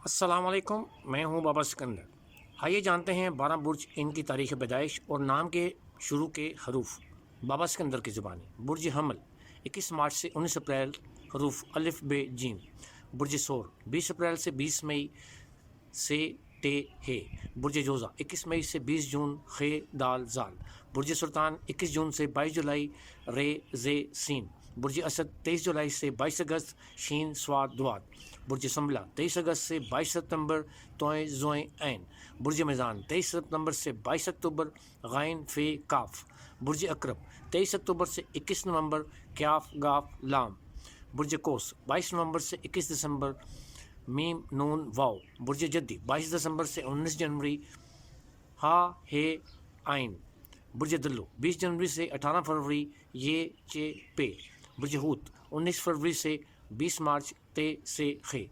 السلام علیکم، میں ہوں بابا سکندر۔ آئیے جانتے ہیں 12 برج، ان کی تاریخ پیدائش اور نام کے شروع کے حروف۔ بابا سکندر کی زبانی: برج حمل 21 مارچ سے 19 اپریل، حروف الف ب جیم۔ برج ثور 20 اپریل سے 20 مئی سے ٹے ہے۔ برج جوزہ 21 مئی سے 20 جون، خ دال زال۔ برج سرطان 21 جون سے 22 جولائی، رے زے سین۔ برج اسد 23 جولائی سے 22 اگست، شین سواد دواد۔ برج سنبلا 23 اگست سے 22 ستمبر، توئیں زوئیں عین۔ برج میزان 23 ستمبر سے 22 اکتوبر، غائن فے کاف۔ برج عقرب 23 اکتوبر سے 21 نومبر، کیاف گاف لام۔ برج قوس 22 نومبر سے 21 دسمبر، میم نون واو۔ برج جدی 22 دسمبر سے 19 جنوری، ہا ہے آئین۔ برج دلو 20 جنوری سے 18 فروری، یہ چے پے۔ برج حوت 19 فروری سے 20 مارچ، تے سے خے۔